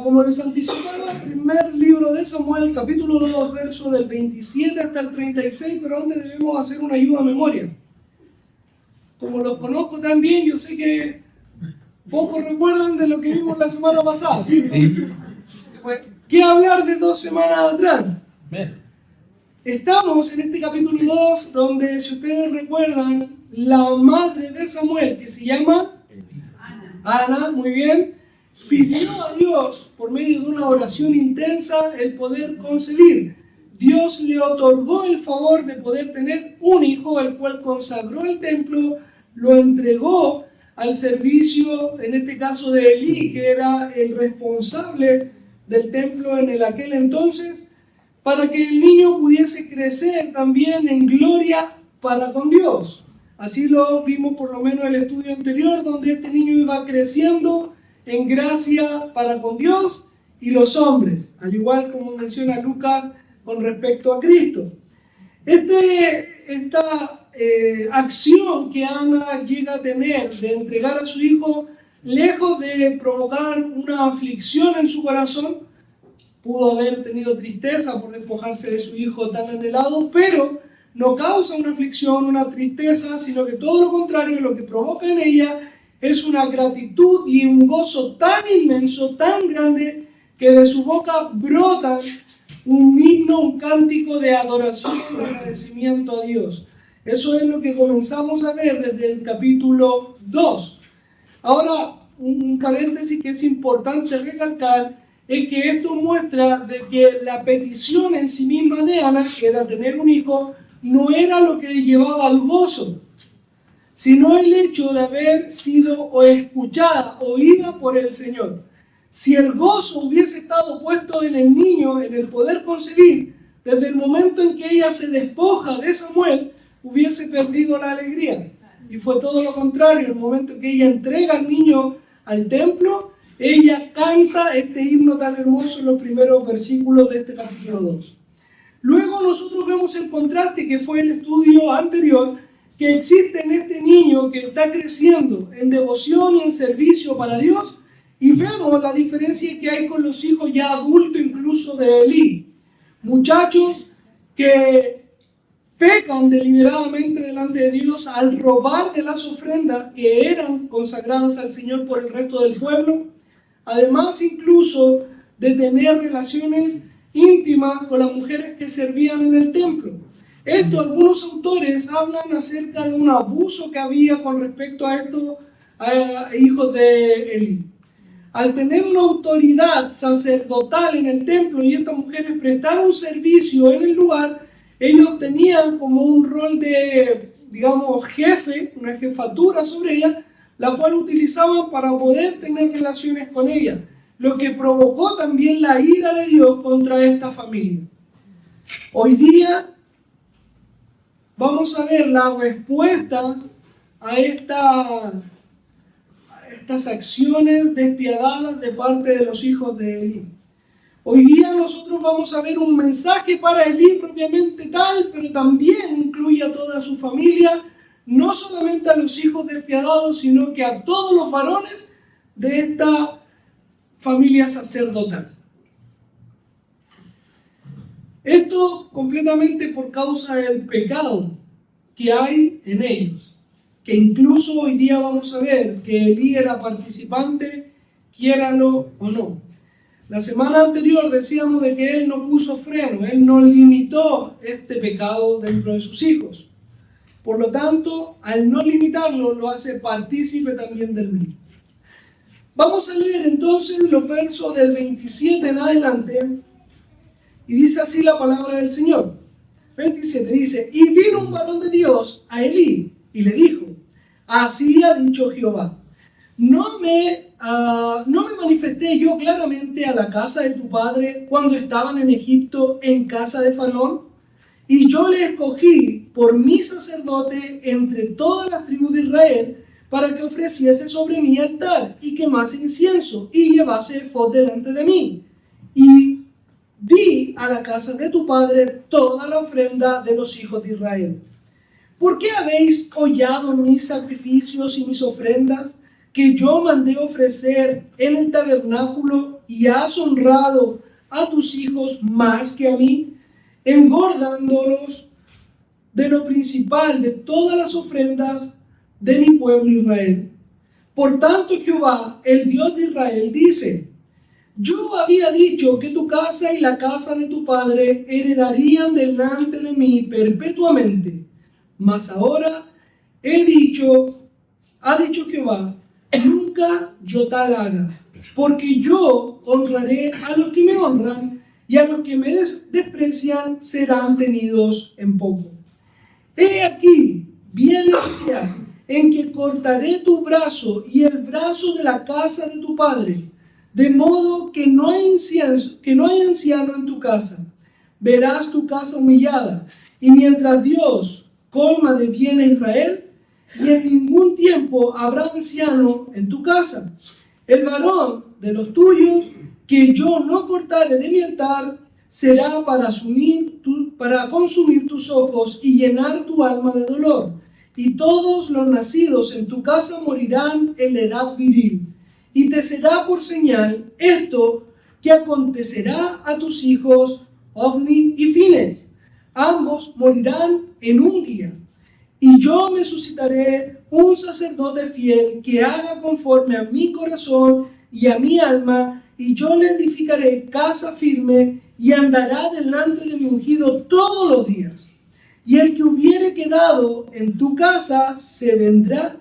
como les anticipaba, primer libro de Samuel, capítulo 2, verso del 27 hasta el 36, pero antes debemos hacer una ayuda a memoria. Como los conozco tan bien, yo sé que pocos recuerdan de lo que vimos la semana pasada, ¿sí? ¿Qué hablar de 2 semanas atrás? Estamos en este capítulo 2, donde, si ustedes recuerdan, la madre de Samuel, que se llama Ana, muy bien, pidió a Dios, por medio de una oración intensa, el poder concebir. Dios le otorgó el favor de poder tener un hijo, el cual consagró el templo, lo entregó al servicio, en este caso de Elí, que era el responsable del templo en aquel entonces, para que el niño pudiese crecer también en gloria para con Dios. Así lo vimos por lo menos en el estudio anterior, donde este niño iba creciendo en gracia para con Dios y los hombres, al igual como menciona Lucas con respecto a Cristo. Esta acción que Ana llega a tener de entregar a su hijo, lejos de provocar una aflicción en su corazón, pudo haber tenido tristeza por despojarse de su hijo tan anhelado, pero no causa una aflicción, una tristeza, sino que todo lo contrario, lo que provoca en ella es una gratitud y un gozo tan inmenso, tan grande, que de su boca brota un himno, un cántico de adoración y agradecimiento a Dios. Eso es lo que comenzamos a ver desde el capítulo 2. Ahora, un paréntesis que es importante recalcar es que esto muestra de que la petición en sí misma de Ana, que era tener un hijo, no era lo que le llevaba al gozo, sino el hecho de haber sido escuchada, oída por el Señor. Si el gozo hubiese estado puesto en el niño, en el poder concebir, desde el momento en que ella se despoja de Samuel, hubiese perdido la alegría. Y fue todo lo contrario. El momento en que ella entrega al niño al templo, ella canta este himno tan hermoso en los primeros versículos de este capítulo 2. Luego nosotros vemos el contraste que fue el estudio anterior, que existe en este niño que está creciendo en devoción y en servicio para Dios, y vemos la diferencia que hay con los hijos ya adultos, incluso de Elí. Muchachos que pecan deliberadamente delante de Dios al robar de las ofrendas que eran consagradas al Señor por el resto del pueblo, además incluso de tener relaciones íntimas con las mujeres que servían en el templo. Esto, algunos autores hablan acerca de un abuso que había con respecto a estos hijos de Elí. Al tener una autoridad sacerdotal en el templo y estas mujeres prestaron servicio en el lugar, ellos tenían como un rol de, digamos, jefe, una jefatura sobre ellas, la cual utilizaban para poder tener relaciones con ellas, lo que provocó también la ira de Dios contra esta familia. Hoy día vamos a ver la respuesta a estas acciones despiadadas de parte de los hijos de Elí. Hoy día nosotros vamos a ver un mensaje para Elí propiamente tal, pero también incluye a toda su familia, no solamente a los hijos despiadados, sino que a todos los varones de esta familia sacerdotal. Esto completamente por causa del pecado que hay en ellos, que incluso hoy día vamos a ver que Elí era participante, quiéralo o no. La semana anterior decíamos de que él no puso freno, él no limitó este pecado dentro de sus hijos. Por lo tanto, al no limitarlo, lo hace partícipe también del mismo. Vamos a leer entonces los versos del 27 en adelante, y dice así la palabra del Señor. 27 dice: y vino un varón de Dios a Elí y le dijo: así ha dicho Jehová, ¿no me manifesté yo claramente a la casa de tu padre cuando estaban en Egipto en casa de Faraón? Y yo le escogí por mi sacerdote entre todas las tribus de Israel, para que ofreciese sobre mi altar y quemase incienso y llevase efod delante de mí. Y di a la casa de tu padre toda la ofrenda de los hijos de Israel. ¿Por qué habéis hollado mis sacrificios y mis ofrendas que yo mandé ofrecer en el tabernáculo y has honrado a tus hijos más que a mí, engordándolos de lo principal de todas las ofrendas de mi pueblo Israel. Por tanto, Jehová, el Dios de Israel, dice: yo había dicho que tu casa y la casa de tu padre heredarían delante de mí perpetuamente. Mas ahora ha dicho Jehová, nunca yo tal haga, porque yo honraré a los que me honran, y a los que me desprecian serán tenidos en poco. He aquí, vienen días en que cortaré tu brazo y el brazo de la casa de tu padre, de modo que no hay anciano en tu casa. Verás tu casa humillada, y mientras Dios colma de bien a Israel, y en ningún tiempo habrá anciano en tu casa. El varón de los tuyos que yo no cortare de mi altar será para consumir tus ojos y llenar tu alma de dolor. Y todos los nacidos en tu casa morirán en la edad viril. Y te será por señal esto que acontecerá a tus hijos Ofni y Fines. Ambos morirán en un día. Y yo me suscitaré un sacerdote fiel que haga conforme a mi corazón y a mi alma, y yo le edificaré casa firme y andará delante de mi ungido todos los días. Y el que hubiere quedado en tu casa se vendrá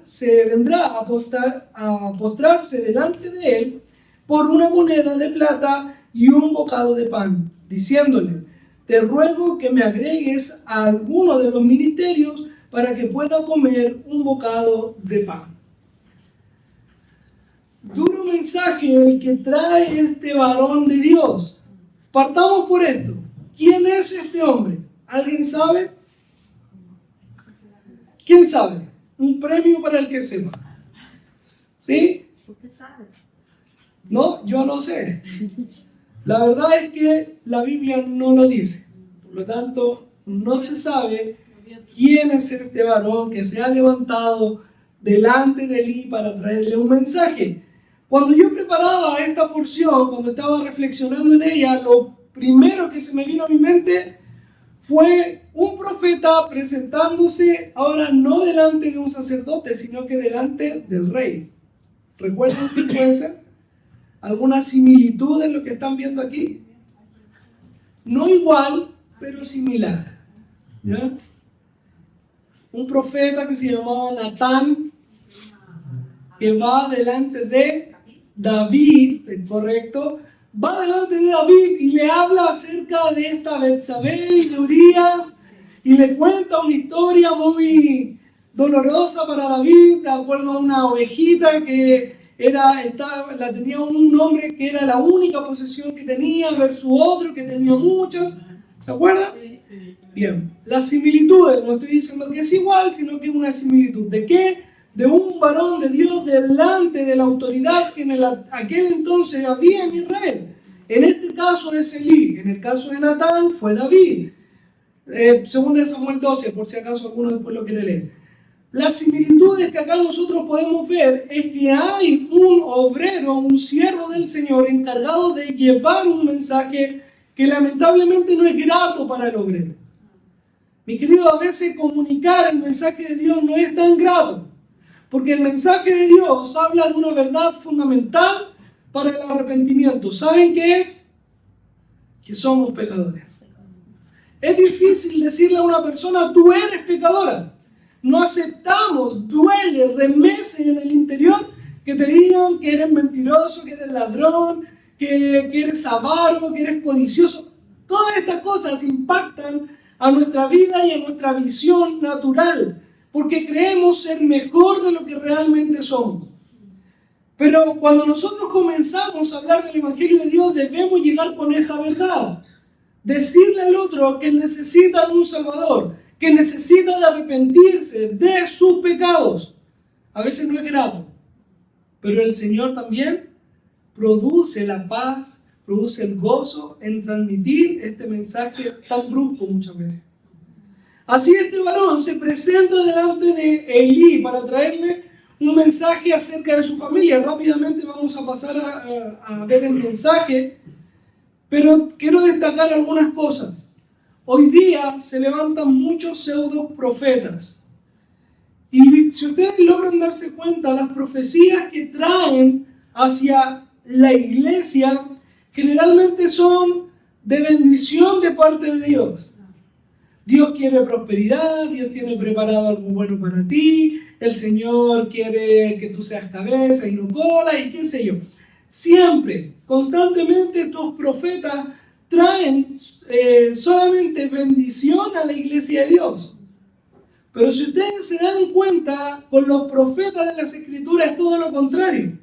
a postrarse delante de él por una moneda de plata y un bocado de pan, diciéndole: te ruego que me agregues a alguno de los ministerios para que pueda comer un bocado de pan. Duro mensaje el que trae este varón de Dios. Partamos por esto. ¿Quién es este hombre? ¿Alguien sabe? ¿Quién sabe? Un premio para el que sepa. ¿Sí? ¿Usted sabe? No, yo no sé. La verdad es que la Biblia no lo dice. Por lo tanto, no se sabe quién es este varón que se ha levantado delante de Elí para traerle un mensaje. Cuando yo preparaba esta porción, cuando estaba reflexionando en ella, lo primero que se me vino a mi mente fue un profeta presentándose ahora no delante de un sacerdote, sino que delante del rey. ¿Recuerdan qué puede ser? ¿Alguna similitud en lo que están viendo aquí? No igual, pero similar. ¿Ya? Un profeta que se llamaba Natán, que va delante de David, ¿correcto? Va delante de David y le habla acerca de esta Betsabé y de Urías, y le cuenta una historia muy dolorosa para David, de acuerdo a una ovejita que tenía un hombre que era la única posesión que tenía, versus otro que tenía muchas. ¿Se acuerdan? Bien, las similitudes, no estoy diciendo que es igual, sino que es una similitud. ¿De qué? De un varón de Dios delante de la autoridad que en aquel entonces había en Israel. En este caso es Elí, en el caso de Natán fue David. Según de Samuel 12, por si acaso alguno después lo quiere leer. Las similitudes que acá nosotros podemos ver es que hay un obrero, un siervo del Señor encargado de llevar un mensaje que lamentablemente no es grato para el obrero. Mi querido, a veces comunicar el mensaje de Dios no es tan grato, porque el mensaje de Dios habla de una verdad fundamental para el arrepentimiento. ¿Saben qué es? Que somos pecadores. Es difícil decirle a una persona: tú eres pecadora. No aceptamos, duele, remece en el interior que te digan que eres mentiroso, que eres ladrón, que eres avaro, que eres codicioso. Todas estas cosas impactan a nuestra vida y a nuestra visión natural, porque creemos ser mejor de lo que realmente somos. Pero cuando nosotros comenzamos a hablar del Evangelio de Dios, debemos llegar con esta verdad. Decirle al otro que necesita de un Salvador, que necesita de arrepentirse de sus pecados. A veces no es grato, pero el Señor también produce la paz, produce el gozo en transmitir este mensaje tan brusco muchas veces. Así este varón se presenta delante de Elí para traerle un mensaje acerca de su familia. Rápidamente vamos a pasar a ver el mensaje, pero quiero destacar algunas cosas. Hoy día se levantan muchos pseudo profetas. Y si ustedes logran darse cuenta, las profecías que traen hacia la iglesia generalmente son de bendición de parte de Dios. Dios quiere prosperidad, Dios tiene preparado algo bueno para ti, el Señor quiere que tú seas cabeza y no cola y qué sé yo. Siempre, constantemente estos profetas traen solamente bendición a la iglesia de Dios. Pero si ustedes se dan cuenta, con los profetas de las Escrituras es todo lo contrario.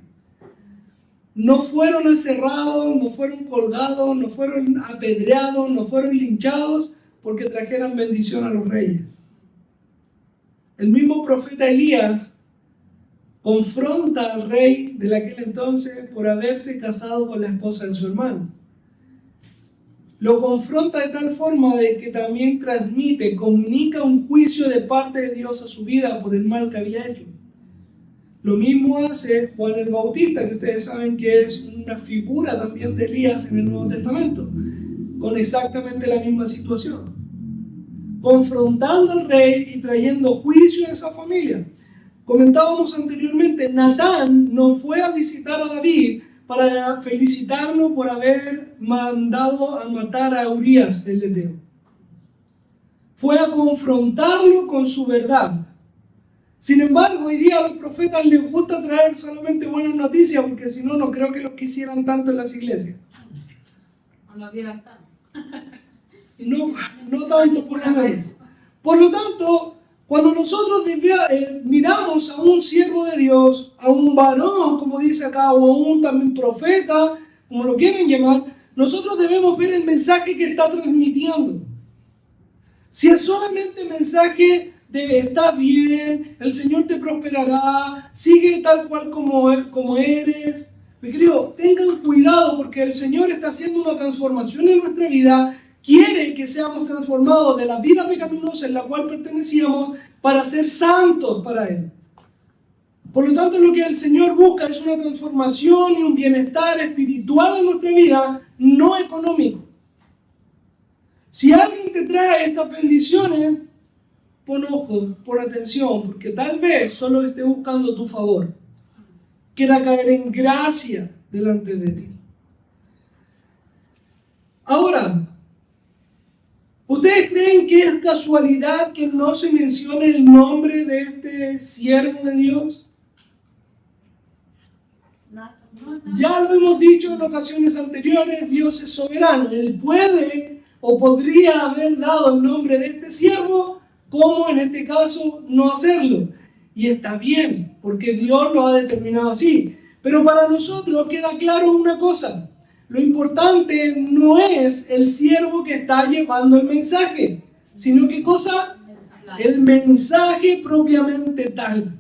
No fueron aserrados, no fueron colgados, no fueron apedreados, no fueron linchados porque trajeran bendición a los reyes. El mismo profeta Elías confronta al rey de aquel entonces por haberse casado con la esposa de su hermano. Lo confronta de tal forma de que también transmite, comunica un juicio de parte de Dios a su vida por el mal que había hecho. Lo mismo hace Juan el Bautista, que ustedes saben que es una figura también de Elías en el Nuevo Testamento, con exactamente la misma situación. Confrontando al rey y trayendo juicio a esa familia. Comentábamos anteriormente, Natán no fue a visitar a David para felicitarlo por haber mandado a matar a Urías el Eteo. Fue a confrontarlo con su verdad. Sin embargo, hoy día a los profetas les gusta traer solamente buenas noticias, porque si no, no creo que los quisieran tanto en las iglesias. No lo vieran tanto. No tanto por lo menos. Por lo tanto, cuando nosotros miramos a un siervo de Dios, a un varón, como dice acá, o a un también profeta, como lo quieren llamar, nosotros debemos ver el mensaje que está transmitiendo. Si es solamente mensaje de está bien, el Señor te prosperará, sigue tal cual como eres. Mi querido, tengan cuidado porque el Señor está haciendo una transformación en nuestra vida. Quiere que seamos transformados de la vida pecaminosa en la cual pertenecíamos para ser santos para Él. Por lo tanto, lo que el Señor busca es una transformación y un bienestar espiritual en nuestra vida, no económico. Si alguien te trae estas bendiciones, pon ojo, pon atención, porque tal vez solo esté buscando tu favor. Quiera caer en gracia delante de ti. Ahora, ¿ustedes creen que es casualidad que no se mencione el nombre de este siervo de Dios? Ya lo hemos dicho en ocasiones anteriores, Dios es soberano. Él puede o podría haber dado el nombre de este siervo, como en este caso no hacerlo. Y está bien, porque Dios lo ha determinado así. Pero para nosotros queda claro una cosa. Lo importante no es el siervo que está llevando el mensaje, sino ¿qué cosa? El mensaje propiamente tal.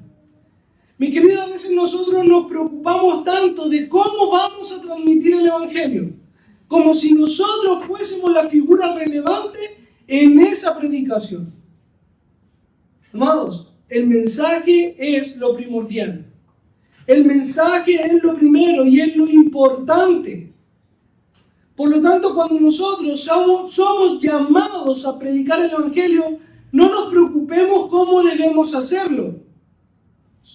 Mi querido, a veces nosotros nos preocupamos tanto de cómo vamos a transmitir el Evangelio, como si nosotros fuésemos la figura relevante en esa predicación. Amados, el mensaje es lo primordial. El mensaje es lo primero y es lo importante. Por lo tanto, cuando nosotros somos llamados a predicar el Evangelio, no nos preocupemos cómo debemos hacerlo.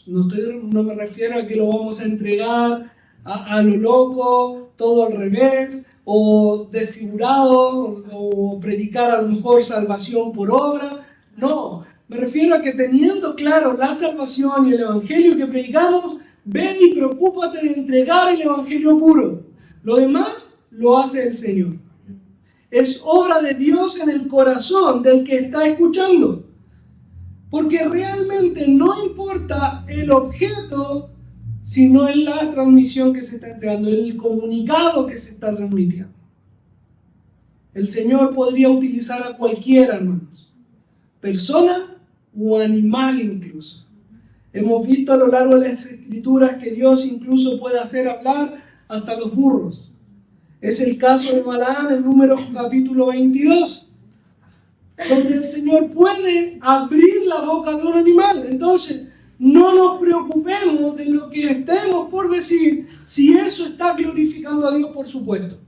No me refiero a que lo vamos a entregar a lo loco, todo al revés, o desfigurado, o predicar a lo mejor salvación por obra. No, me refiero a que teniendo claro la salvación y el Evangelio que predicamos, ven y preocúpate de entregar el Evangelio puro. Lo demás lo hace el Señor. Es obra de Dios en el corazón del que está escuchando. Porque realmente no importa el objeto, sino en la transmisión que se está entregando, el comunicado que se está transmitiendo. El Señor podría utilizar a cualquiera, hermanos, persona o animal incluso. Hemos visto a lo largo de las Escrituras que Dios incluso puede hacer hablar hasta los burros. Es el caso de Balaam en Números capítulo 22. Donde el Señor puede abrir la boca de un animal. Entonces, no nos preocupemos de lo que estemos por decir, si eso está glorificando a Dios, por supuesto.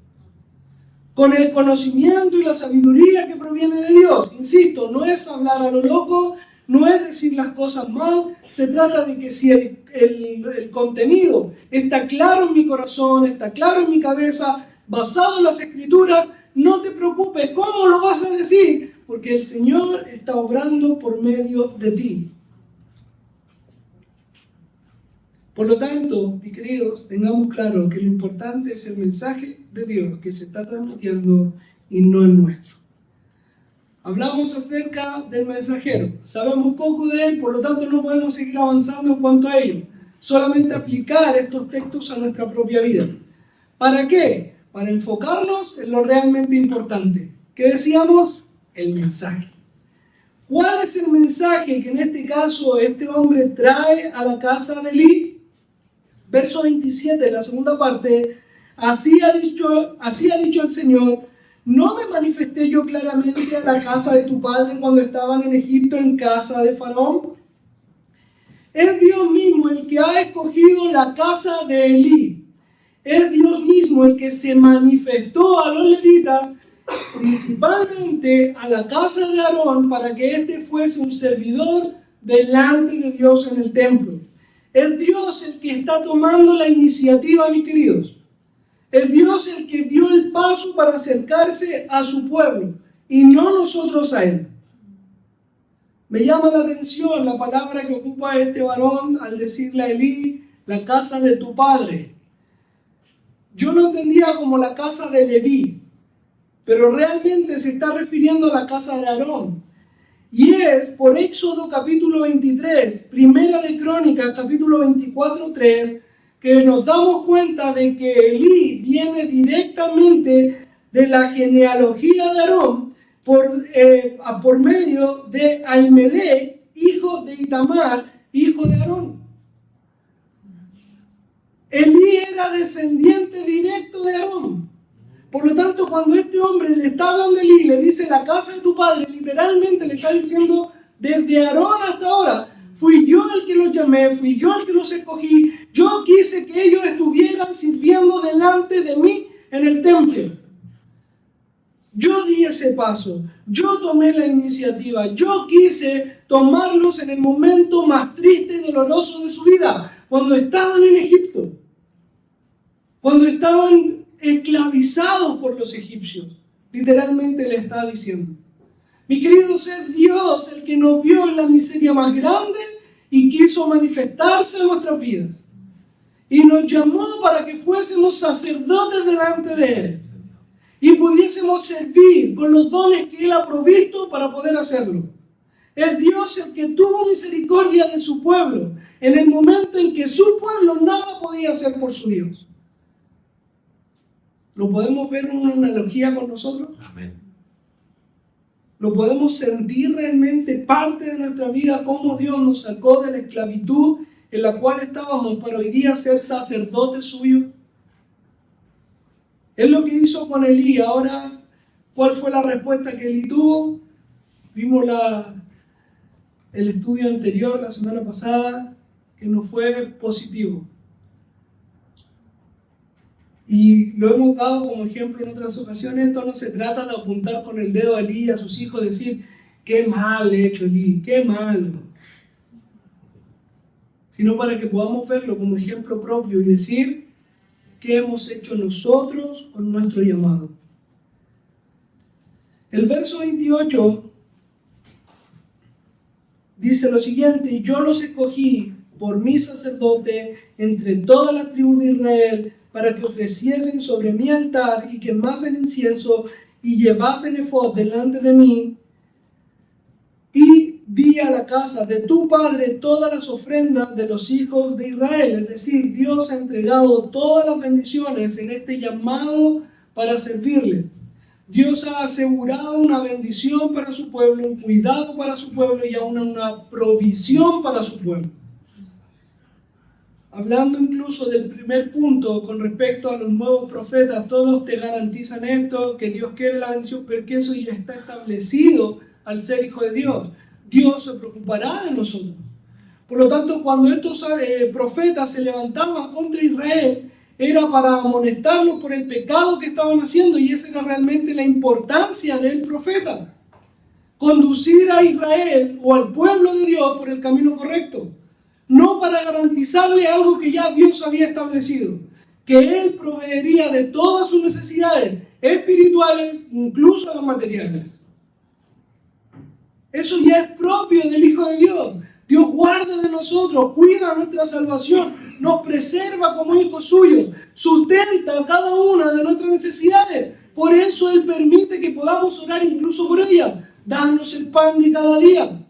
Con el conocimiento y la sabiduría que proviene de Dios. Insisto, no es hablar a lo loco, no es decir las cosas mal, se trata de que si el contenido está claro en mi corazón, está claro en mi cabeza, basado en las Escrituras, no te preocupes, ¿cómo lo vas a decir? Porque el Señor está obrando por medio de ti. Por lo tanto, mis queridos, tengamos claro que lo importante es el mensaje de Dios que se está transmitiendo y no el nuestro. Hablamos acerca del mensajero, sabemos poco de él, por lo tanto no podemos seguir avanzando en cuanto a ello. Solamente aplicar estos textos a nuestra propia vida. ¿Para qué? Para enfocarnos en lo realmente importante. ¿Qué decíamos? El mensaje. ¿Cuál es el mensaje que en este caso este hombre trae a la casa de Elí? Verso 27, la segunda parte, así ha dicho el Señor, ¿no me manifesté yo claramente a la casa de tu padre cuando estaban en Egipto en casa de Faraón? Es Dios mismo el que ha escogido la casa de Elí. Es Dios mismo el que se manifestó a los levitas, principalmente a la casa de Aarón, para que éste fuese un servidor delante de Dios en el templo. Es Dios el que está tomando la iniciativa, mis queridos. Es Dios el que dio el paso para acercarse a su pueblo y no nosotros a él. Me llama la atención la palabra que ocupa este varón al decirle a Elí, la casa de tu padre. Yo lo entendía como la casa de Leví, pero realmente se está refiriendo a la casa de Aarón. Y es por Éxodo capítulo 23, Primera de Crónicas capítulo 24, 3, que nos damos cuenta de que Elí viene directamente de la genealogía de Aarón por medio de Ahimelech, hijo de Itamar, hijo de Aarón. Elí era descendiente directo de Aarón. Por lo tanto, cuando este hombre le está hablando a Elí, le dice la casa de tu padre, literalmente le está diciendo desde Aarón hasta ahora, fui yo el que los llamé, fui yo el que los escogí, yo quise que ellos estuvieran sirviendo delante de mí en el templo. Yo di ese paso, yo tomé la iniciativa, yo quise tomarlos en el momento más triste y doloroso de su vida, cuando estaban en Egipto, cuando estaban esclavizados por los egipcios. Literalmente le está diciendo, mi querido, es Dios el que nos vio en la miseria más grande y quiso manifestarse en nuestras vidas. Y nos llamó para que fuésemos sacerdotes delante de Él y pudiésemos servir con los dones que Él ha provisto para poder hacerlo. Es Dios el que tuvo misericordia de su pueblo en el momento en que su pueblo nada podía hacer por su Dios. ¿Lo podemos ver en una analogía con nosotros? Amén. ¿Lo podemos sentir realmente parte de nuestra vida, cómo Dios nos sacó de la esclavitud en la cual estábamos para hoy día ser sacerdotes suyos? Es lo que hizo con Elí. Ahora, ¿cuál fue la respuesta que Elí tuvo? Vimos el estudio anterior, la semana pasada, que no fue positivo. Y lo hemos dado como ejemplo en otras ocasiones. Esto no se trata de apuntar con el dedo a Elí y a sus hijos, decir, qué mal he hecho Elí, qué mal. Sino para que podamos verlo como ejemplo propio y decir, qué hemos hecho nosotros con nuestro llamado. El verso 28 dice lo siguiente, yo los escogí por mi sacerdote entre todas las tribus de Israel, para que ofreciesen sobre mi altar y quemasen incienso y llevasen efod delante de mí. Y di a la casa de tu padre todas las ofrendas de los hijos de Israel. Es decir, Dios ha entregado todas las bendiciones en este llamado para servirle. Dios ha asegurado una bendición para su pueblo, un cuidado para su pueblo y aún una provisión para su pueblo. Hablando incluso del primer punto con respecto a los nuevos profetas, todos te garantizan esto, que Dios quiere la bendición, pero que eso ya está establecido al ser hijo de Dios. Dios se preocupará de nosotros. Por lo tanto, cuando estos profetas se levantaban contra Israel, era para amonestarlos por el pecado que estaban haciendo, y esa era realmente la importancia del profeta. Conducir a Israel o al pueblo de Dios por el camino correcto, no para garantizarle algo que ya Dios había establecido, que Él proveería de todas sus necesidades espirituales, incluso las materiales. Eso ya es propio del Hijo de Dios. Dios guarda de nosotros, cuida nuestra salvación, nos preserva como hijos suyos, sustenta cada una de nuestras necesidades. Por eso Él permite que podamos orar incluso por ellas. Danos el pan de cada día.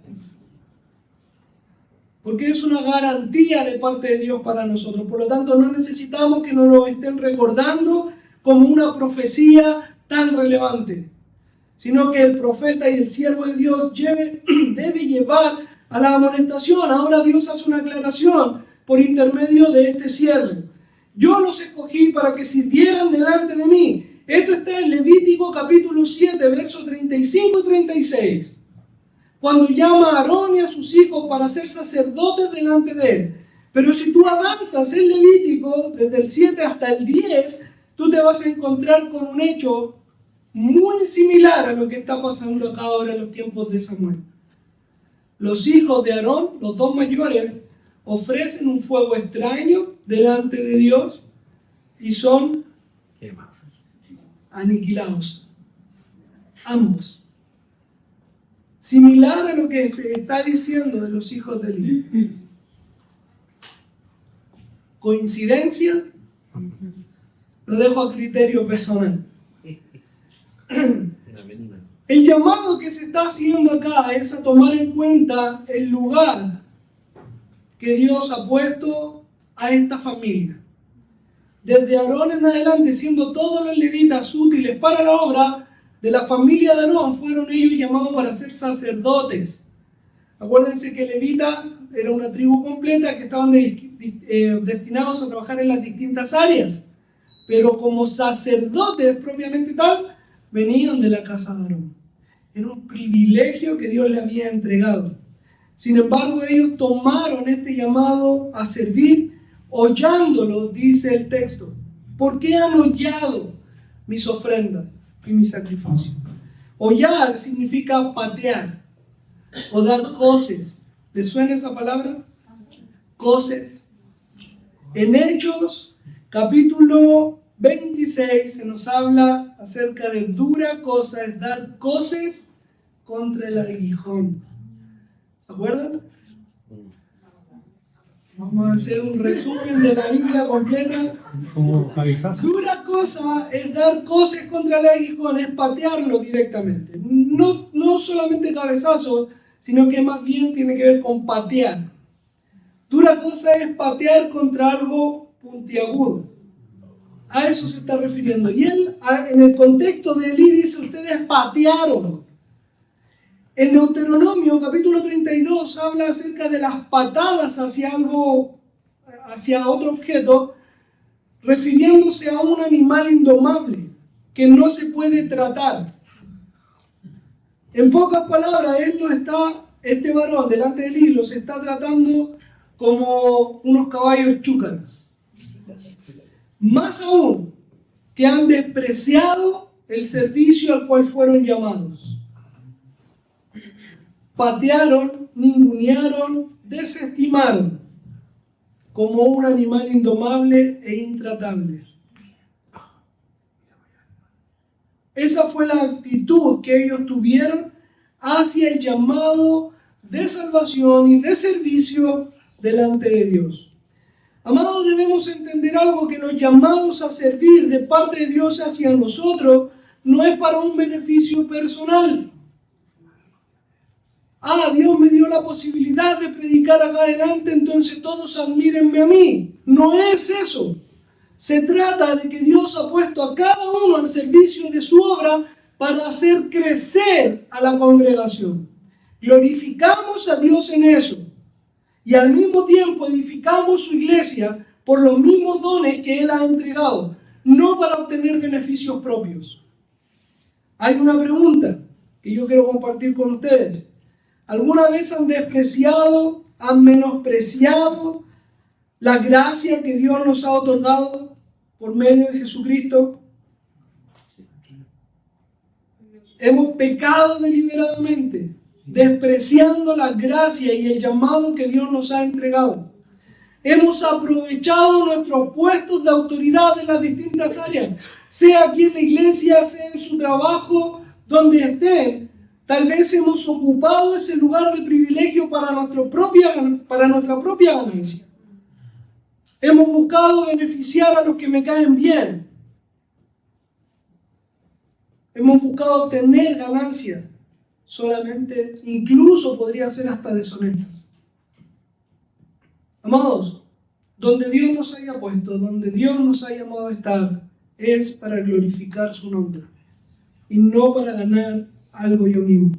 Porque es una garantía de parte de Dios para nosotros. Por lo tanto, no necesitamos que nos lo estén recordando como una profecía tan relevante, sino que el profeta y el siervo de Dios debe llevar a la amonestación. Ahora Dios hace una aclaración por intermedio de este siervo. Yo los escogí para que sirvieran delante de mí. Esto está en Levítico capítulo 7, versos 35 y 36. Cuando llama a Aarón y a sus hijos para ser sacerdotes delante de él. Pero si tú avanzas en Levítico, desde el 7 hasta el 10, tú te vas a encontrar con un hecho muy similar a lo que está pasando acá ahora en los tiempos de Samuel. Los hijos de Aarón, los dos mayores, ofrecen un fuego extraño delante de Dios y son aniquilados. Ambos. Similar a lo que se está diciendo de los hijos de Eli. ¿Coincidencia? Lo dejo a criterio personal. El llamado que se está haciendo acá es a tomar en cuenta el lugar que Dios ha puesto a esta familia. Desde Aarón en adelante, siendo todos los levitas útiles para la obra, de la familia de Aarón fueron ellos llamados para ser sacerdotes. Acuérdense que levita era una tribu completa que estaban destinados a trabajar en las distintas áreas, pero como sacerdotes propiamente tal, venían de la casa de Aarón. Era un privilegio que Dios le había entregado. Sin embargo, ellos tomaron este llamado a servir, hollándolo, dice el texto. ¿Por qué han hollado mis ofrendas y mis sacrificios? Hollar significa patear o dar coces. ¿Les suena esa palabra? Coces. En Hechos, capítulo 26, se nos habla acerca de dura cosa, es dar coces contra el aguijón. ¿Se acuerdan? Vamos a hacer un resumen de la Biblia completa. Dura cosa es dar coces contra el aguijón, es patearlo directamente. No solamente cabezazos, sino que más bien tiene que ver con patear. Dura cosa es patear contra algo puntiagudo. A eso se está refiriendo. Y él, en el contexto de Elí, dice: ustedes patearon. En Deuteronomio, capítulo 32, habla acerca de las patadas hacia algo, hacia otro objeto, refiriéndose a un animal indomable que no se puede tratar. En pocas palabras, este varón delante de Elí los está tratando como unos caballos chúcaros. Más aún, que han despreciado el servicio al cual fueron llamados. Patearon, ningunearon, desestimaron como un animal indomable e intratable. Esa fue la actitud que ellos tuvieron hacia el llamado de salvación y de servicio delante de Dios. Amados, debemos entender algo, que los llamados a servir de parte de Dios hacia nosotros no es para un beneficio personal. Dios me dio la posibilidad de predicar acá adelante, entonces todos admírenme a mí. No es eso. Se trata de que Dios ha puesto a cada uno al servicio de su obra para hacer crecer a la congregación. Glorificamos a Dios en eso. Y al mismo tiempo edificamos su iglesia por los mismos dones que Él ha entregado, no para obtener beneficios propios. Hay una pregunta que yo quiero compartir con ustedes. ¿Alguna vez han despreciado han menospreciado la gracia que Dios nos ha otorgado por medio de Jesucristo. Hemos pecado deliberadamente, despreciando la gracia y el llamado que Dios nos ha entregado. Hemos aprovechado nuestros puestos de autoridad en las distintas áreas, sea aquí en la iglesia, sea en su trabajo, donde estén. Tal vez hemos ocupado ese lugar de privilegio para nuestra propia ganancia. Hemos buscado beneficiar a los que me caen bien. Hemos buscado tener ganancia. Solamente, incluso podría ser hasta deshonesta. Amados, donde Dios nos haya puesto, donde Dios nos ha llamado a estar, es para glorificar su nombre y no para ganar algo yo mismo.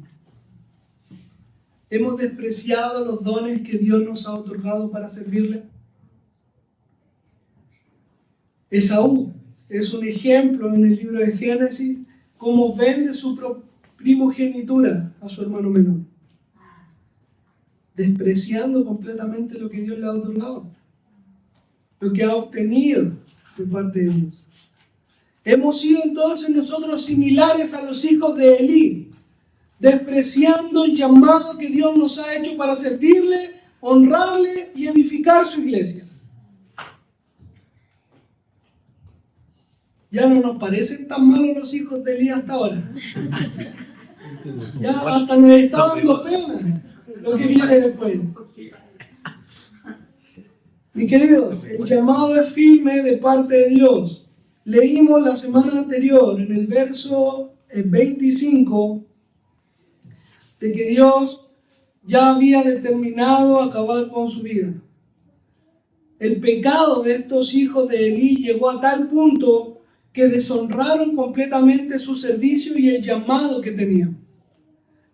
¿Hemos despreciado los dones que Dios nos ha otorgado para servirle? Esaú es un ejemplo en el libro de Génesis, cómo vende su primogenitura a su hermano menor, despreciando completamente lo que Dios le ha otorgado, lo que ha obtenido de parte de Dios. Hemos sido entonces nosotros similares a los hijos de Elí, despreciando el llamado que Dios nos ha hecho para servirle, honrarle y edificar su iglesia. Ya no nos parecen tan malos los hijos de Elí hasta ahora. Ya hasta nos está dando pena lo que viene después. Mis queridos, el llamado es firme de parte de Dios. Leímos la semana anterior, en el verso 25, de que Dios ya había determinado acabar con su vida. El pecado de estos hijos de Elí llegó a tal punto que deshonraron completamente su servicio y el llamado que tenían.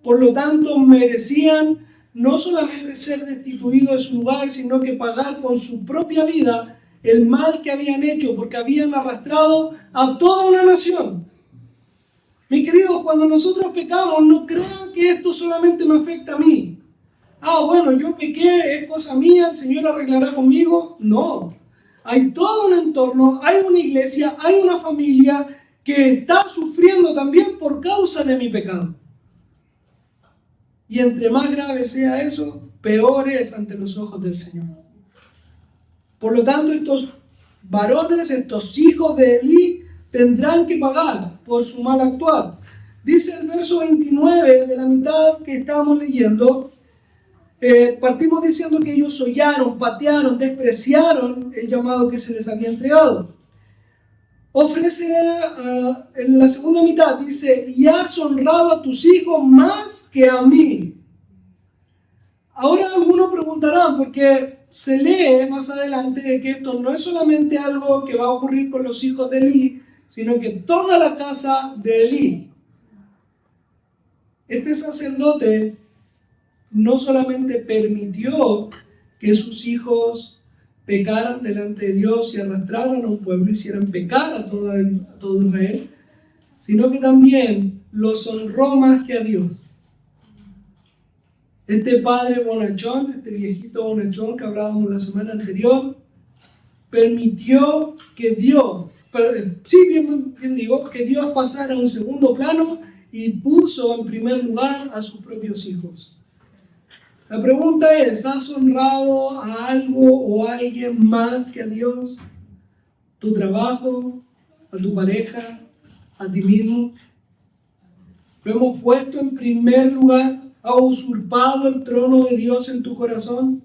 Por lo tanto, merecían no solamente ser destituidos de su lugar, sino que pagar con su propia vida el mal que habían hecho, porque habían arrastrado a toda una nación. Mis queridos, cuando nosotros pecamos, no crean que esto solamente me afecta a mí. Bueno, yo pequé, es cosa mía, el Señor arreglará conmigo. No. Hay todo un entorno, hay una iglesia, hay una familia que está sufriendo también por causa de mi pecado. Y entre más grave sea eso, peor es ante los ojos del Señor. Por lo tanto, estos varones, estos hijos de Elí, tendrán que pagar por su mal actuar. Dice el verso 29 de la mitad que estábamos leyendo, partimos diciendo que ellos hollaron, patearon, despreciaron el llamado que se les había entregado. Ofrece, en la segunda mitad dice, y has honrado a tus hijos más que a mí. Ahora algunos preguntarán, porque se lee más adelante de que esto no es solamente algo que va a ocurrir con los hijos de Elí, sino que toda la casa de Elí. Este sacerdote no solamente permitió que sus hijos pecaran delante de Dios y arrastraran a un pueblo, hicieran pecar a todo Israel, sino que también los honró más que a Dios. Este padre bonachón, este viejito bonachón que hablábamos la semana anterior, permitió que Dios, que Dios pasara a un segundo plano y puso en primer lugar a sus propios hijos. La pregunta es, ¿has honrado a algo o a alguien más que a Dios? ¿Tu trabajo? ¿A tu pareja? ¿A ti mismo? ¿Lo hemos puesto en primer lugar? ¿Ha usurpado el trono de Dios en tu corazón?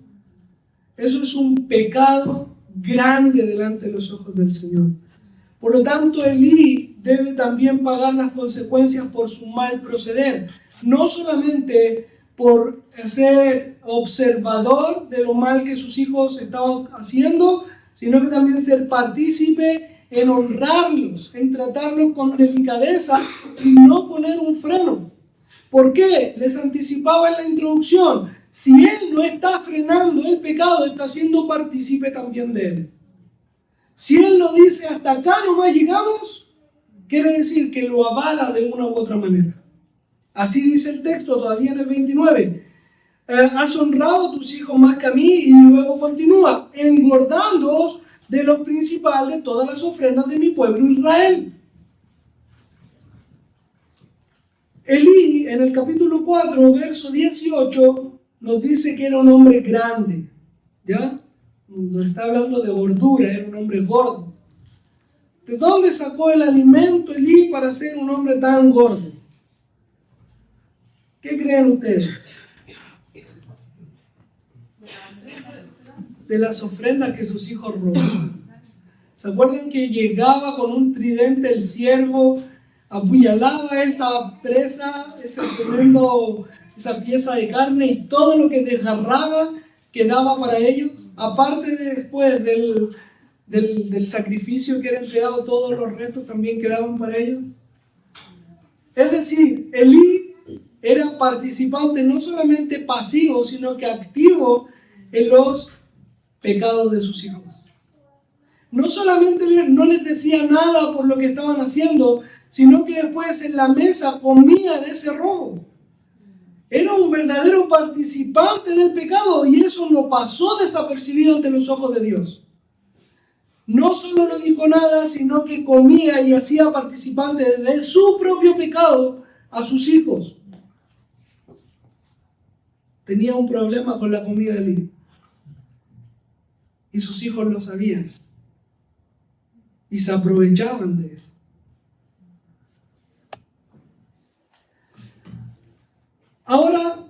Eso es un pecado grande delante de los ojos del Señor. Por lo tanto, Elí debe también pagar las consecuencias por su mal proceder. No solamente por ser observador de lo mal que sus hijos estaban haciendo, sino que también ser partícipe en honrarlos, en tratarlos con delicadeza y no poner un freno. ¿Por qué? Les anticipaba en la introducción, si él no está frenando el pecado, está siendo partícipe también de él. Si él no dice hasta acá nomás llegamos, quiere decir que lo avala de una u otra manera. Así dice el texto todavía en el 29. Has honrado a tus hijos más que a mí, y luego continúa, engordándoos de lo principal de todas las ofrendas de mi pueblo Israel. Elí, en el capítulo 4, verso 18, nos dice que era un hombre grande, ¿ya? Nos está hablando de gordura, era un hombre gordo. ¿De dónde sacó el alimento Elí para ser un hombre tan gordo? ¿Qué creen ustedes? De las ofrendas que sus hijos robaban. ¿Se acuerdan que llegaba con un tridente el siervo, apuñalaba esa presa, esa pieza de carne, y todo lo que desgarraba quedaba para ellos? Aparte después del sacrificio que era entregado, todos los restos también quedaban para ellos. Es decir, Elí era participante no solamente pasivo, sino que activo en los pecados de sus hijos. No solamente no les decía nada por lo que estaban haciendo, sino que después en la mesa comía de ese robo. Era un verdadero participante del pecado, y eso no pasó desapercibido ante los ojos de Dios. No solo no dijo nada, sino que comía y hacía participante de su propio pecado a sus hijos. Tenía un problema con la comida de Elí, y sus hijos lo sabían, y se aprovechaban de eso. Ahora,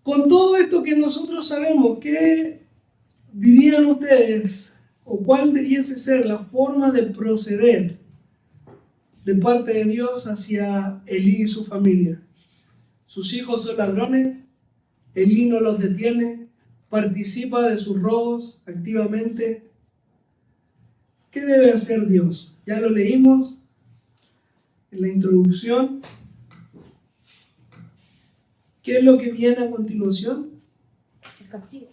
con todo esto que nosotros sabemos, ¿qué dirían ustedes? ¿O cuál debiese ser la forma de proceder de parte de Dios hacia Elí y su familia? Sus hijos son ladrones, Elí no los detiene, participa de sus robos activamente. ¿Qué debe hacer Dios? Ya lo leímos en la introducción. ¿Qué es lo que viene a continuación? El castigo.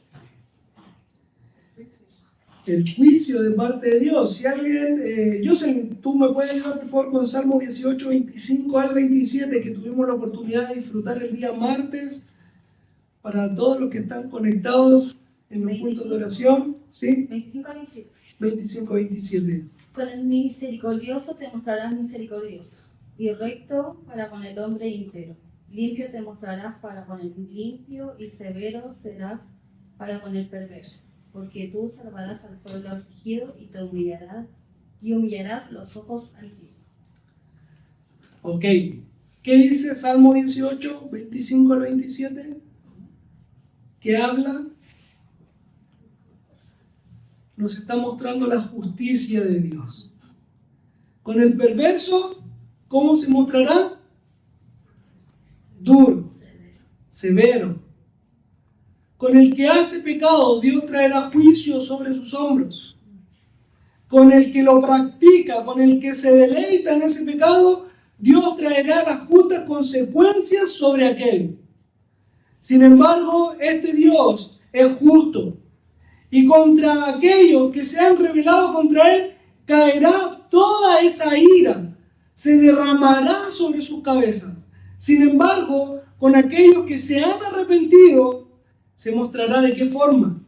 El juicio de parte de Dios. Si alguien, Jocelyn, tú me puedes ayudar por favor con Salmo 18, 25 al 27, que tuvimos la oportunidad de disfrutar el día martes, para todos los que están conectados en los cultos de oración. ¿Sí? 25 a 27. 25 a 27. Con el misericordioso te mostrarás misericordioso, y recto para con el hombre íntegro. Limpio te mostrarás para con el limpio, y severo serás para con el perverso. Porque tú salvarás al pueblo afligido, y te humillarás los ojos altivos. Ok. ¿Qué dice Salmo 18, 25 al 27? ¿Qué habla? Nos está mostrando la justicia de Dios. Con el perverso, ¿cómo se mostrará? Duro, severo. Con el que hace pecado, Dios traerá juicio sobre sus hombros. Con el que lo practica, con el que se deleita en ese pecado, Dios traerá las justas consecuencias sobre aquel. Sin embargo, este Dios es justo, y contra aquellos que se han rebelado contra Él, caerá toda esa ira, se derramará sobre sus cabezas. Sin embargo, con aquellos que se han arrepentido, se mostrará de qué forma: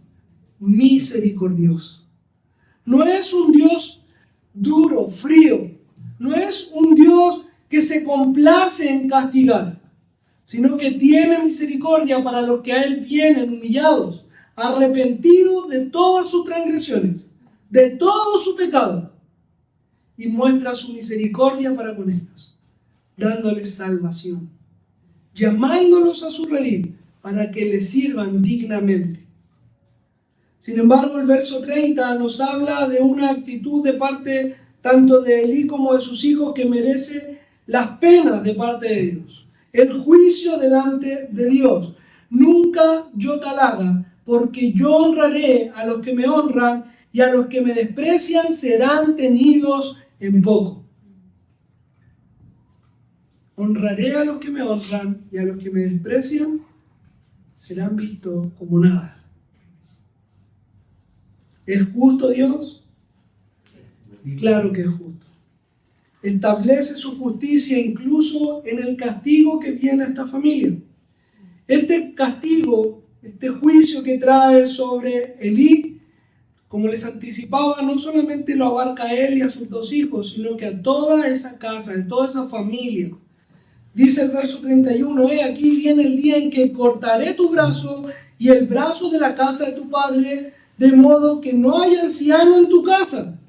misericordioso. No es un Dios duro, frío, no es un Dios que se complace en castigar, sino que tiene misericordia para los que a Él vienen humillados, arrepentidos de todas sus transgresiones, de todo su pecado, y muestra su misericordia para con ellos, dándoles salvación, llamándolos a su redil para que les sirvan dignamente. Sin embargo, el verso 30 nos habla de una actitud de parte tanto de Elí como de sus hijos que merece las penas de parte de Dios, el juicio delante de Dios. Nunca yo tal haga, porque yo honraré a los que me honran, y a los que me desprecian serán tenidos en poco. Honraré a los que me honran, y a los que me desprecian serán vistos como nada. ¿Es justo Dios? Claro que es justo. Establece su justicia incluso en el castigo que viene a esta familia. Este castigo este juicio que trae sobre Elí, como les anticipaba, no solamente lo abarca a él y a sus 2 hijos, sino que a toda esa casa, a toda esa familia. Dice el verso 31, aquí viene el día en que cortaré tu brazo y el brazo de la casa de tu padre, de modo que no haya anciano en tu casa.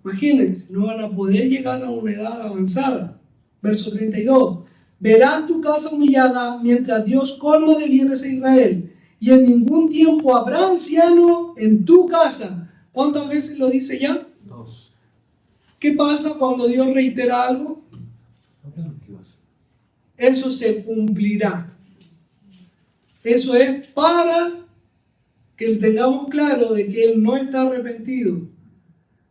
Imagínense, no van a poder llegar a una edad avanzada. Verso 32, verás tu casa humillada mientras Dios colma de bienes a Israel, y en ningún tiempo habrá anciano en tu casa. ¿Cuántas veces lo dice ya? 2. ¿Qué pasa cuando Dios reitera algo? Eso se cumplirá. Eso es para que tengamos claro de que Él no está arrepentido,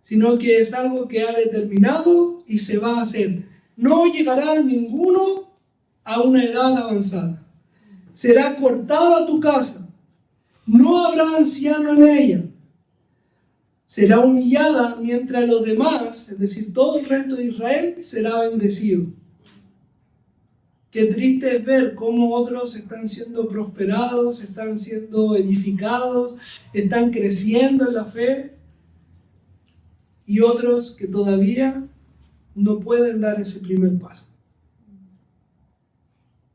sino que es algo que ha determinado y se va a hacer. No llegará ninguno a una edad avanzada. Será cortada tu casa. No habrá anciano en ella. Será humillada mientras los demás, es decir, todo el resto de Israel, será bendecido. Qué triste es ver cómo otros están siendo prosperados, están siendo edificados, están creciendo en la fe, y otros que todavía no pueden dar ese primer paso.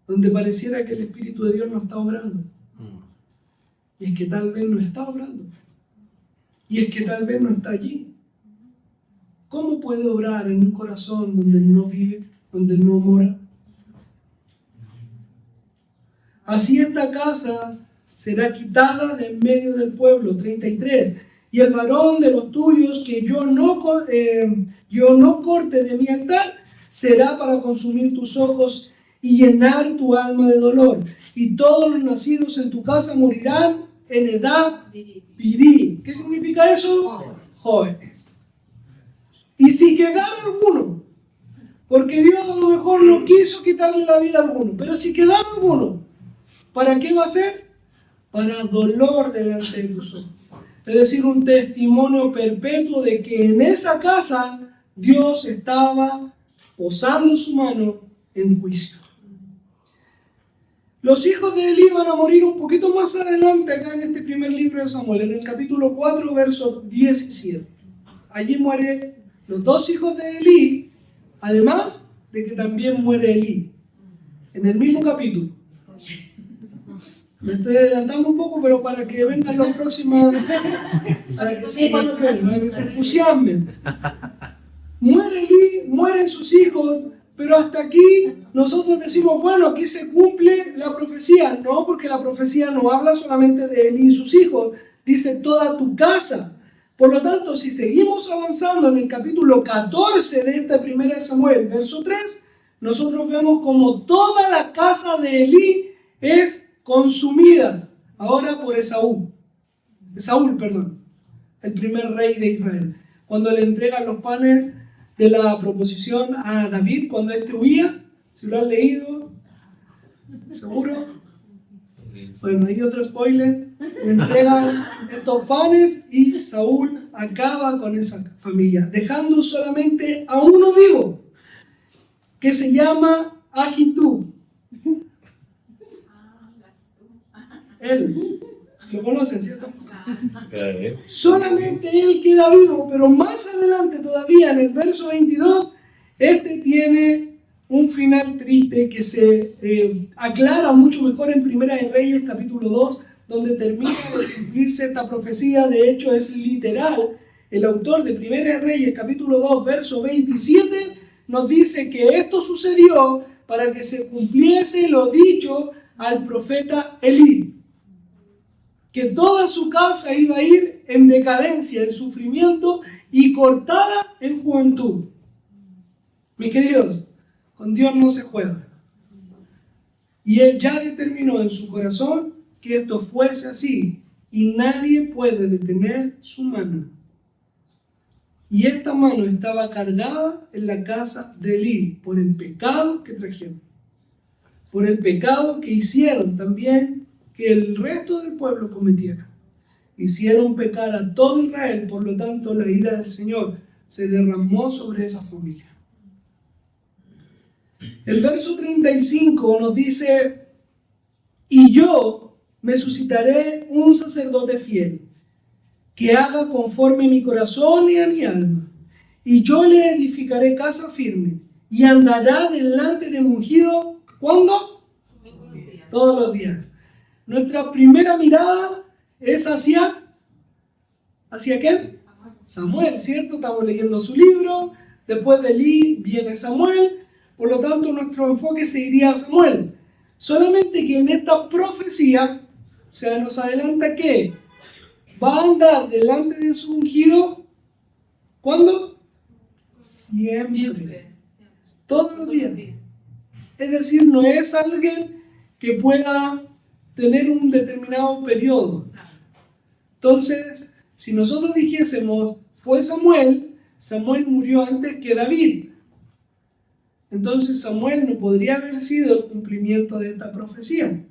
Donde pareciera que el Espíritu de Dios no está obrando. Y es que tal vez no está obrando. Y es que tal vez no está allí. ¿Cómo puede obrar en un corazón donde no vive, donde no mora? Así esta casa será quitada de en medio del pueblo. 33. Y el varón de los tuyos que yo no corte de mi altar será para consumir tus ojos y llenar tu alma de dolor. Y todos los nacidos en tu casa morirán en edad viril. ¿Qué significa eso? Jóvenes. Y si quedara alguno, porque Dios a lo mejor no quiso quitarle la vida a alguno, pero si quedara alguno, ¿para qué va a ser? Para dolor delante de tus ojos. Es decir, un testimonio perpetuo de que en esa casa Dios estaba posando su mano en juicio. Los hijos de Elí van a morir un poquito más adelante acá en este primer libro de Samuel, en el capítulo 4, verso 17. Allí mueren los 2 hijos de Elí, además de que también muere Elí, en el mismo capítulo. Me estoy adelantando un poco, pero para que vengan los próximos, para que sepan lo que es, para que se entusiasmen. Muere Elí, mueren sus hijos, pero hasta aquí nosotros decimos, bueno, aquí se cumple la profecía. No, porque la profecía no habla solamente de Elí y sus hijos, dice toda tu casa. Por lo tanto, si seguimos avanzando en el capítulo 14 de esta primera de Samuel, verso 3, nosotros vemos como toda la casa de Elí es consumida ahora por Saúl, el primer rey de Israel. Cuando le entregan los panes de la proposición a David, cuando éste huía, si lo han leído, ¿seguro? Bueno, hay otro spoiler, le entregan estos panes y Saúl acaba con esa familia, dejando solamente a uno vivo, que se llama Ahitub. Él, lo conocen, ¿cierto? Solamente él queda vivo, pero más adelante todavía, en el verso 22, este tiene un final triste que se aclara mucho mejor en Primera de Reyes, capítulo 2, donde termina de cumplirse esta profecía. De hecho, es literal. El autor de Primera de Reyes, capítulo 2, verso 27, nos dice que esto sucedió para que se cumpliese lo dicho al profeta Elí, que toda su casa iba a ir en decadencia, en sufrimiento y cortada en juventud. Mis queridos, con Dios no se juega. Y Él ya determinó en su corazón que esto fuese así, y nadie puede detener su mano. Y esta mano estaba cargada en la casa de Elí por el pecado que trajeron, por el pecado que hicieron también que el resto del pueblo cometiera. Hicieron pecar a todo Israel, por lo tanto la ira del Señor se derramó sobre esa familia. El verso 35 nos dice, y yo me suscitaré un sacerdote fiel, que haga conforme a mi corazón y a mi alma. Y yo le edificaré casa firme, y andará delante de mi ungido, ¿cuándo? Todos los días. Nuestra primera mirada es hacia ¿quién? Samuel, ¿cierto? Estamos leyendo su libro, después de Elí viene Samuel, por lo tanto nuestro enfoque seguiría a Samuel. Solamente que en esta profecía se nos adelanta que va a andar delante de su ungido, ¿cuándo? Siempre. Todos los días. Es decir, no es alguien que pueda tener un determinado periodo. Entonces, si nosotros dijésemos, fue Samuel, Samuel murió antes que David. Entonces Samuel no podría haber sido el cumplimiento de esta profecía.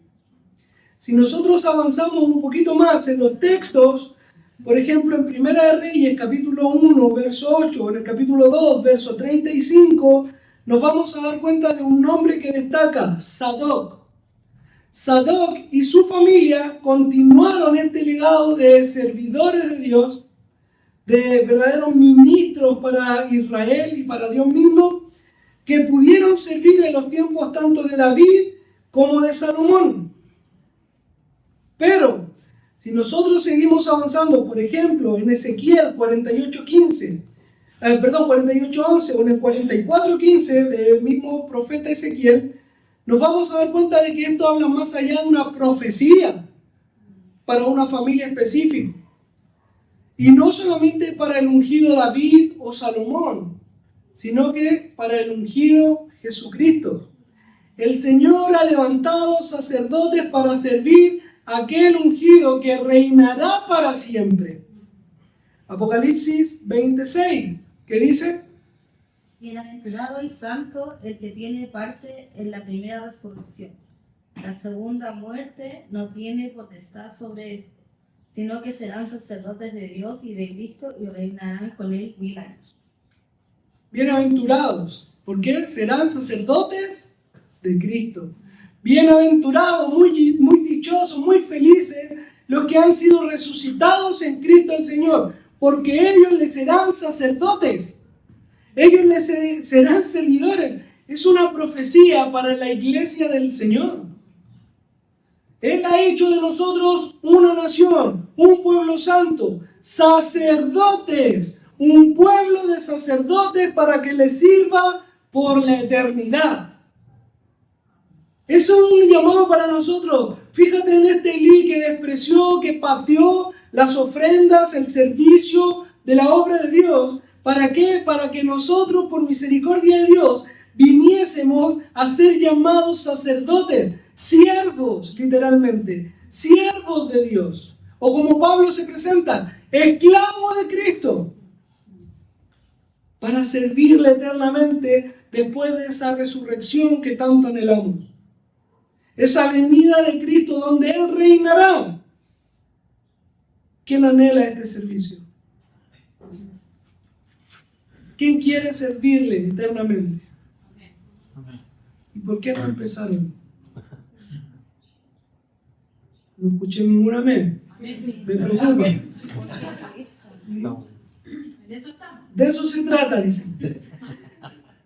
Si nosotros avanzamos un poquito más en los textos, por ejemplo en Primera de Reyes, capítulo 1, verso 8, o en el capítulo 2, verso 35, nos vamos a dar cuenta de un nombre que destaca, Sadoc. Sadoc y su familia continuaron este legado de servidores de Dios, de verdaderos ministros para Israel y para Dios mismo, que pudieron servir en los tiempos tanto de David como de Salomón. Pero, si nosotros seguimos avanzando, por ejemplo, en Ezequiel 48:11, o en el 44:15 del mismo profeta Ezequiel, nos vamos a dar cuenta de que esto habla más allá de una profecía para una familia específica. Y no solamente para el ungido David o Salomón, sino que para el ungido Jesucristo. El Señor ha levantado sacerdotes para servir a aquel ungido que reinará para siempre. Apocalipsis 26, ¿qué dice? Bienaventurado y santo el que tiene parte en la primera resurrección. La segunda muerte no tiene potestad sobre esto, sino que serán sacerdotes de Dios y de Cristo y reinarán con él 1000 años. Bienaventurados, porque serán sacerdotes de Cristo. Bienaventurados, muy dichosos, muy felices los que han sido resucitados en Cristo el Señor, porque ellos les serán sacerdotes. Ellos les serán servidores. Es una profecía para la iglesia del Señor. Él ha hecho de nosotros una nación, un pueblo santo, sacerdotes, un pueblo de sacerdotes para que les sirva por la eternidad. Es un llamado para nosotros. Fíjate en este Elí que despreció, que pateó las ofrendas, el servicio de la obra de Dios. ¿Para qué? Para que nosotros, por misericordia de Dios, viniésemos a ser llamados sacerdotes, siervos, literalmente, siervos de Dios. O como Pablo se presenta, esclavo de Cristo, para servirle eternamente después de esa resurrección que tanto anhelamos. Esa venida de Cristo donde Él reinará. ¿Quién anhela este servicio? ¿Quién quiere servirle eternamente? ¿Y por qué no empezaron? No escuché ningún amén. Me preocupa. De eso se trata, dice.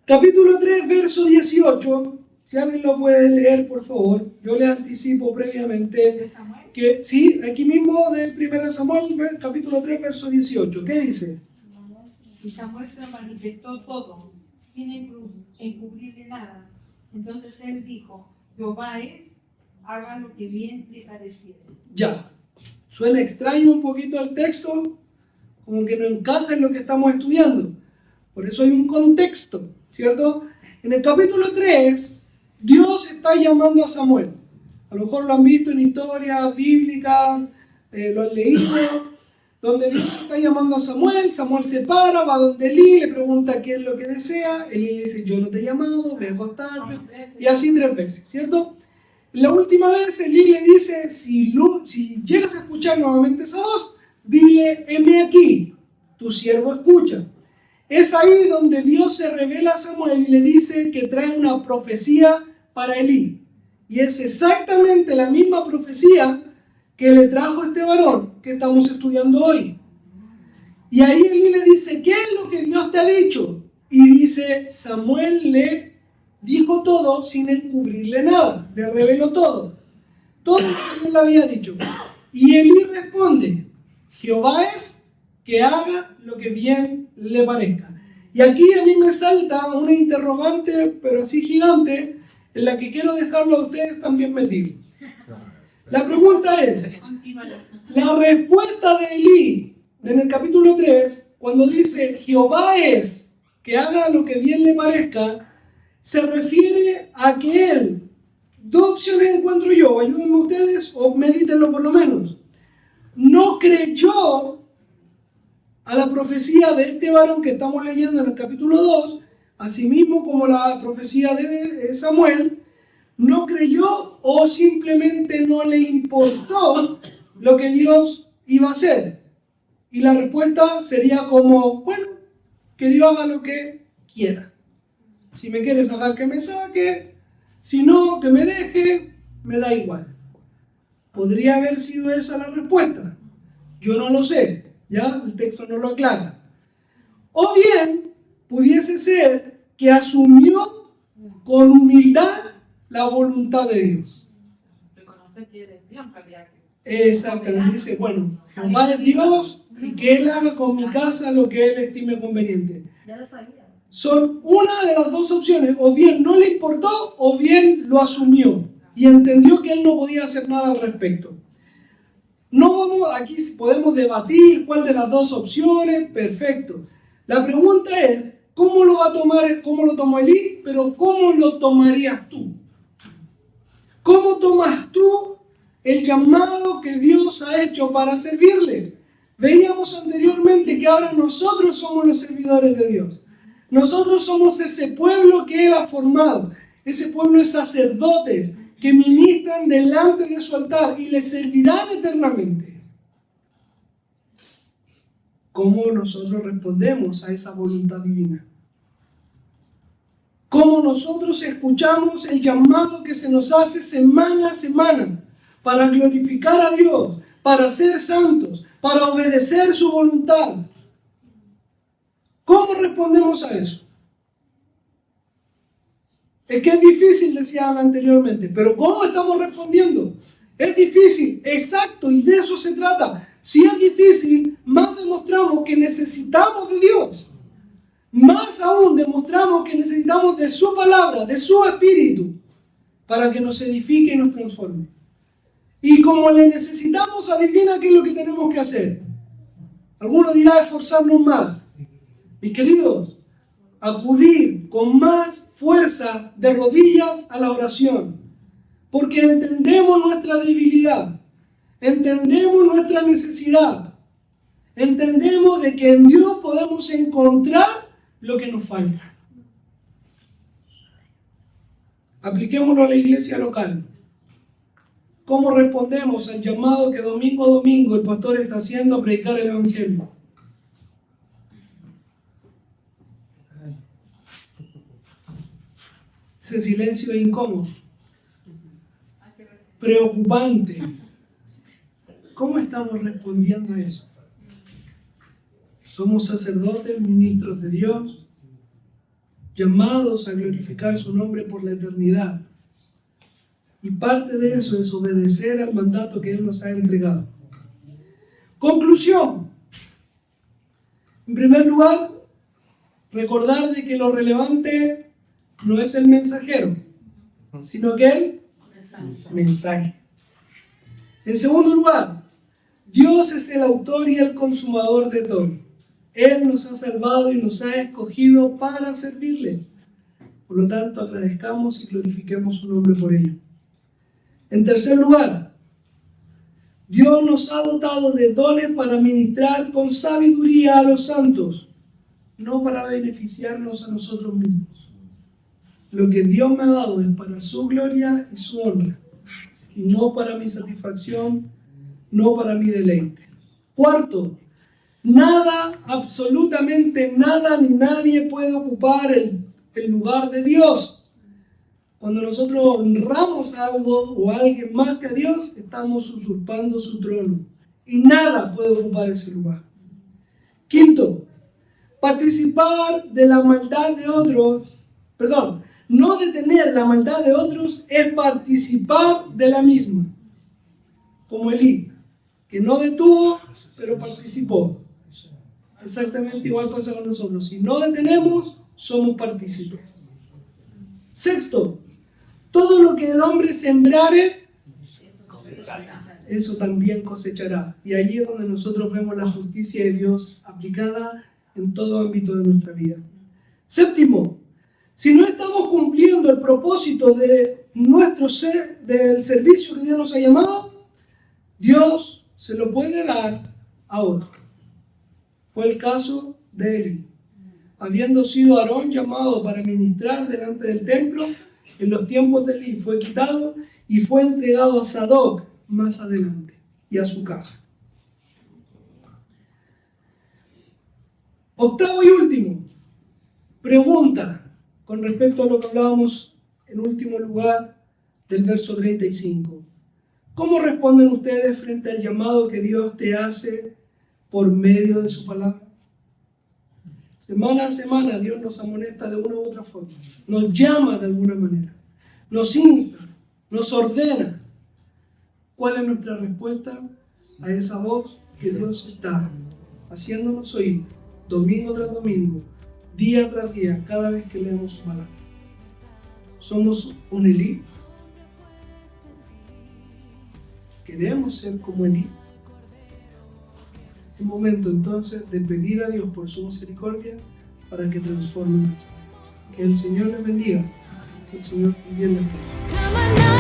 Capítulo 3, verso 18. Si alguien lo puede leer, por favor. Yo le anticipo previamente que, sí, aquí mismo de 1 Samuel, capítulo 3, verso 18. ¿Qué dice? Y Samuel se lo manifestó todo, sin encubrirle nada. Entonces él dijo, Jehová es, haga lo que bien le pareciera. Ya. Suena extraño un poquito el texto, como que no encaja en lo que estamos estudiando. Por eso hay un contexto, ¿cierto? En el capítulo 3, Dios está llamando a Samuel. A lo mejor lo han visto en historias bíblicas, lo han leído, donde Dios está llamando a Samuel. Samuel se para, va donde Elí, le pregunta qué es lo que desea. Elí dice, yo no te he llamado, ve a acostarte. Y así 3 veces, ¿cierto? La última vez Elí le dice, si llegas a escuchar nuevamente esa voz, dile, heme aquí, tu siervo escucha. Es ahí donde Dios se revela a Samuel y le dice que trae una profecía para Elí. Y es exactamente la misma profecía que le trajo este varón que estamos estudiando hoy. Y ahí Elí le dice, ¿qué es lo que Dios te ha dicho? Y dice, Samuel le dijo todo sin encubrirle nada, le reveló todo lo que Dios le había dicho. Y Elí responde, Jehová es que haga lo que bien le parezca. Y aquí a mí me salta una interrogante, pero así gigante, en la que quiero dejarlo a ustedes también metido. La pregunta es, la respuesta de Elí en el capítulo 3, cuando dice Jehová es que haga lo que bien le parezca, se refiere a que él, dos opciones encuentro yo, ayúdenme ustedes o medítenlo por lo menos, no creyó a la profecía de este varón que estamos leyendo en el capítulo 2, asimismo como la profecía de Samuel, no creyó o simplemente no le importó lo que Dios iba a hacer. Y la respuesta sería como, bueno, que Dios haga lo que quiera. Si me quiere sacar, que me saque. Si no, que me deje, me da igual. ¿Podría haber sido esa la respuesta? Yo no lo sé, ya el texto no lo aclara. O bien, pudiese ser que asumió con humildad la voluntad de Dios. Reconocer que eres Dios en realidad. Exactamente, dice, bueno, Jehová es Dios y que Él haga con mi casa lo que Él estime conveniente. Ya lo sabía. Son una de las dos opciones, o bien no le importó o bien lo asumió y entendió que Él no podía hacer nada al respecto. No vamos, aquí podemos debatir cuál de las dos opciones, perfecto. La pregunta es, ¿cómo lo va a tomar, cómo lo tomó Elí? Pero ¿cómo lo tomarías tú? ¿Cómo tomas tú el llamado que Dios ha hecho para servirle? Veíamos anteriormente que ahora nosotros somos los servidores de Dios. Nosotros somos ese pueblo que Él ha formado, ese pueblo de sacerdotes que ministran delante de su altar y le servirán eternamente. ¿Cómo nosotros respondemos a esa voluntad divina? ¿Cómo nosotros escuchamos el llamado que se nos hace semana a semana para glorificar a Dios, para ser santos, para obedecer su voluntad? ¿Cómo respondemos a eso? Es que es difícil, decían anteriormente, pero ¿cómo estamos respondiendo? Es difícil, exacto, y de eso se trata. Si es difícil, más demostramos que necesitamos de Dios. Más aún demostramos que necesitamos de su palabra, de su espíritu, para que nos edifique y nos transforme. Y como le necesitamos, adivina qué es lo que tenemos que hacer. Alguno dirá esforzarnos más. Mis queridos, acudir con más fuerza de rodillas a la oración, porque entendemos nuestra debilidad, entendemos nuestra necesidad, entendemos de que en Dios podemos encontrar lo que nos falta. Apliquémoslo a la iglesia local. ¿Cómo respondemos al llamado que domingo a domingo el pastor está haciendo a predicar el evangelio? Ese silencio es incómodo, preocupante. ¿Cómo estamos respondiendo a eso? Somos sacerdotes, ministros de Dios, llamados a glorificar su nombre por la eternidad. Y parte de eso es obedecer al mandato que Él nos ha entregado. Conclusión. En primer lugar, recordar de que lo relevante no es el mensajero, sino que el mensaje. En segundo lugar, Dios es el autor y el consumador de todo. Él nos ha salvado y nos ha escogido para servirle. Por lo tanto, agradezcamos y glorifiquemos su nombre por ello. En tercer lugar, Dios nos ha dotado de dones para ministrar con sabiduría a los santos, no para beneficiarnos a nosotros mismos. Lo que Dios me ha dado es para su gloria y su honra, y no para mi satisfacción, no para mi deleite. Cuarto, nada, absolutamente nada ni nadie puede ocupar el lugar de Dios. Cuando nosotros honramos a algo o a alguien más que a Dios, estamos usurpando su trono. Y nada puede ocupar ese lugar. Quinto, participar de la maldad de otros, no detener la maldad de otros es participar de la misma. Como Elí, que no detuvo, pero participó. Exactamente igual pasa con nosotros. Si no detenemos, somos partícipes. Sexto, todo lo que el hombre sembrare, eso también cosechará. Y allí es donde nosotros vemos la justicia de Dios aplicada en todo ámbito de nuestra vida. Séptimo, si no estamos cumpliendo el propósito de del servicio que Dios nos ha llamado, Dios se lo puede dar a otro. Fue el caso de Elí. Habiendo sido Aarón llamado para ministrar delante del templo, en los tiempos de Elí fue quitado y fue entregado a Sadoc más adelante y a su casa. Octavo y último, pregunta con respecto a lo que hablábamos en último lugar del verso 35. ¿Cómo responden ustedes frente al llamado que Dios te hace por medio de su palabra? Semana a semana Dios nos amonesta de una u otra forma, nos llama de alguna manera, nos insta, nos ordena. ¿Cuál es nuestra respuesta a esa voz que Dios está haciéndonos oír domingo tras domingo, día tras día, cada vez que leemos su palabra? ¿Somos un Elí? ¿Queremos ser como Elí? Es momento entonces de pedir a Dios por su misericordia para que transforme nuestra vida. Que el Señor les bendiga, que el Señor también les bendiga.